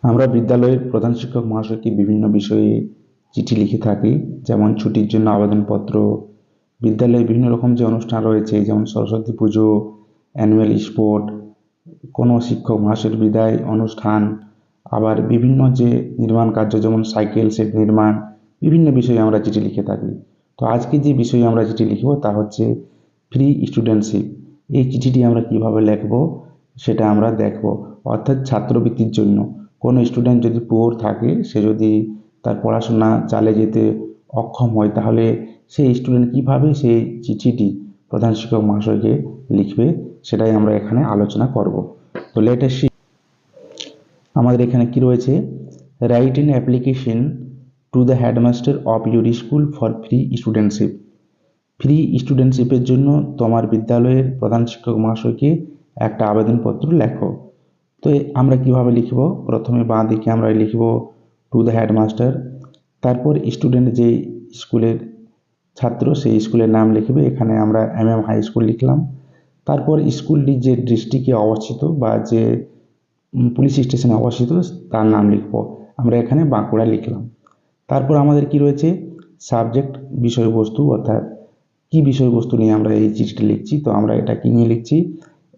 আমরা বিদ্যালয়ের প্রধান শিক্ষক মহাশয়কে বিভিন্ন বিষয়ে চিঠি লিখে থাকি, যেমন ছুটির জন্য আবেদনপত্র, বিদ্যালয়ে বিভিন্ন রকম যে অনুষ্ঠান রয়েছে যেমন সরস্বতী পুজো, অ্যানুয়াল স্পোর্ট, কোনো শিক্ষক মহাশয়ের বিদায় অনুষ্ঠান, আবার বিভিন্ন যে নির্মাণ কার্য যেমন সাইকেল সেট নির্মাণ, বিভিন্ন বিষয়ে আমরা চিঠি লিখে থাকি। তো আজকে যে বিষয়ে আমরা চিঠি লিখব তা হচ্ছে ফ্রি স্টুডেন্টশিপ। এই চিঠিটি আমরা কিভাবে লিখব সেটা আমরা দেখব। অর্থাৎ ছাত্রবৃত্তির জন্য কোনো স্টুডেন্ট যদি পুয়ার থাকে, সে যদি তার পড়াশোনা চালিয়ে যেতে অক্ষম হয়, তাহলে সেই স্টুডেন্ট কিভাবে সেই চিঠিটি প্রধান শিক্ষক মহাশয়কে লিখবে সেটাই আমরা এখানে আলোচনা করব। তো লেট আস সি। আমাদের এখানে কি রয়েছে, write an application to the headmaster of your school for free studentship. Free স্টুডেন্টশিপের জন্য তোমার বিদ্যালয়ের প্রধান শিক্ষক মহাশয়কে একটা আবেদনপত্র লেখো। তো আমরা কিভাবে লিখব, প্রথমে বাঁ দিকে আমরা লিখব টু দ্য হেডমাস্টার, তারপর স্টুডেন্ট যে স্কুলের ছাত্র সেই স্কুলের নাম লিখবে। এখানে আমরা MM হাই স্কুল লিখলাম। তারপর স্কুলটি যে ডিস্ট্রিক্টে অবস্থিত বা যে পুলিশ স্টেশনে অবস্থিত তার নাম লিখব। আমরা এখানে বাঁকুড়া লিখলাম। তারপর আমাদের কি রয়েছে, সাবজেক্ট বিষয়বস্তু, অর্থাৎ কি বিষয়বস্তু নিয়ে আমরা এই চিঠিটা লিখছি। তো আমরা এটা কি নিয়ে লিখছি,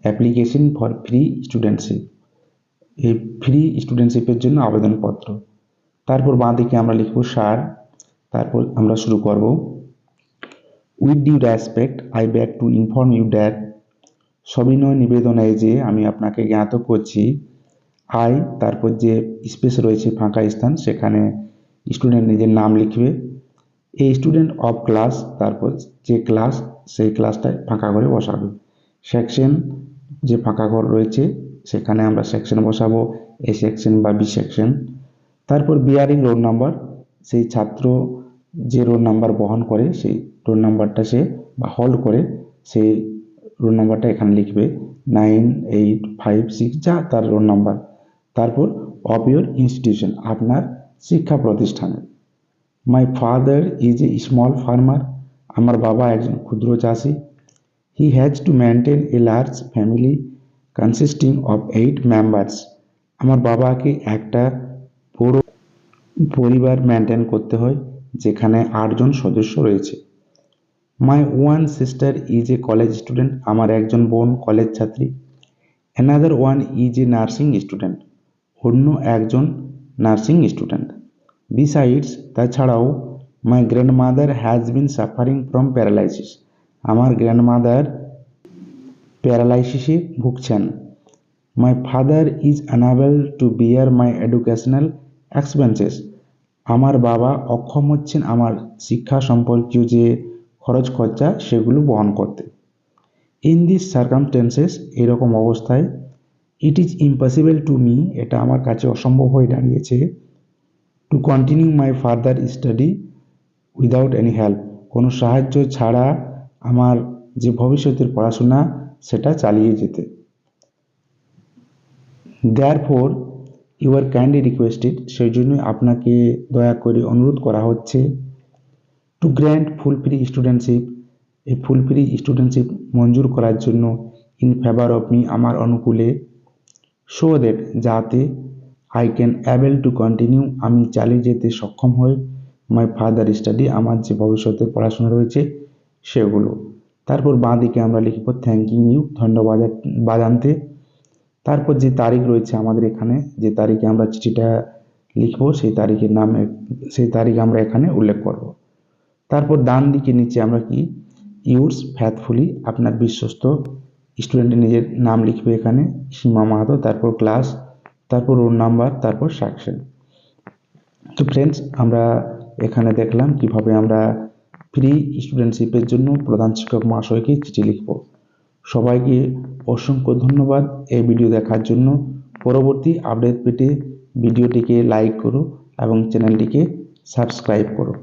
অ্যাপ্লিকেশন ফর ফ্রি স্টুডেন্টশিপ, এই ফ্রি স্টুডেন্টশিপের জন্য আবেদনপত্র। তারপর বাঁ দিকে আমরা লিখব স্যার। তারপর আমরা শুরু করব, with due respect I beg to inform you that, সবিনয় নিবেদনে যে আমি আপনাকে জ্ঞাত করছি, আই, তারপর যে স্পেস রয়েছে ফাঁকা স্থান সেখানে স্টুডেন্ট নিজের নাম লিখবে, এই স্টুডেন্ট অফ ক্লাস, তারপর যে ক্লাস সেই ক্লাসটায় ফাঁকা করে বসাবে, সেকশন যে ফাঁকা ঘর রয়েছে সেখানে আমরা সেকশন বসাবো, এ সেকশন বা বি সেকশন। তারপর বিয়ারিং রোল নাম্বার, সেই ছাত্র যে রোল নাম্বার বহন করে সেই রোল নাম্বারটা সে বা হোল্ড করে সেই রোল নাম্বারটা এখানে লিখবে, 9, 8, 5, 6 যা তার রোল নাম্বার। তারপর অফ ইউর ইনস্টিটিউশন, আপনার শিক্ষা প্রতিষ্ঠানে। মাই father is a small farmer, আমার বাবা একজন ক্ষুদ্র চাষি। He has to maintain a large family consisting of 8 members, আমার বাবাকে একটা বড় পরিবার মেনটেন করতে হয় যেখানে 8 জন সদস্য রয়েছে। My one sister is a college student, আমার একজন বোন কলেজ ছাত্রী। Another one is a nursing student, অন্য একজন নার্সিং স্টুডেন্ট। বিসাইডস, তাছাড়াও, my grandmother has been suffering from paralysis, আমার গ্র্যান্ডমাদার প্যারালাইসিসে ভুগছেন। My father is unable to bear my educational expenses, আমার বাবা অক্ষম হচ্ছেন আমার শিক্ষা সম্পর্কীয় যে খরচ খরচা সেগুলো বহন করতে। ইন দিস সার্কামস্টেন্সেস, এরকম অবস্থায়, it is impossible to me, এটা আমার কাছে অসম্ভব হয়ে দাঁড়িয়েছে, to continue my further study without any help, কোনো সাহায্য ছাড়া আমার যে ভবিষ্যতের পড়াশোনা সেটা চালিয়ে যেতে। Therefore you are kindly requested, সেই জন্য আপনাকে দয়া করে অনুরোধ করা হচ্ছে, to grant full free studentship, এই ফুল ফ্রি স্টুডেন্টশিপ মঞ্জুর করার জন্য, ইন ফেভার অফ মি, আমার অনুকূলে, সো দ্যাট, যাতে, I can able to continue, আমি চালিয়ে যেতে সক্ষম হই, মাই ফার্দার স্টাডি, আমার যে ভবিষ্যতের পড়াশোনা রয়েছে সেগুলো। তারপর বাঁ দিকে আমরা লিখব থ্যাঙ্কিং ইউ, ধন্যবাদ জানাতে। তারপর যে তারিখ রয়েছে আমাদের এখানে, যে তারিখে আমরা চিঠিটা লিখব সেই তারিখের নাম, সেই তারিখ আমরা এখানে উল্লেখ করব। তারপর ডান দিকে নিচে আমরা কি, ইউর্স ফেথফুলি, আপনার বিশ্বস্ত স্টুডেন্টের নিজের নাম লিখবে এখানে, সীমা মাহাতো, তারপর ক্লাস, তারপর রোল নাম্বার, তারপর সেকশন। তো ফ্রেন্ডস, আমরা এখানে দেখলাম কিভাবে আমরা ফ্রি স্টুডেন্টশিপের জন্য প্রধান শিক্ষক মহাশয়কে চিঠি লিখব। সবাইকে অসংখ্য ধন্যবাদ এই ভিডিও দেখার জন্য। পরবর্তী আপডেট পেতে ভিডিওটিকে লাইক করো এবং চ্যানেলটিকে সাবস্ক্রাইব করো।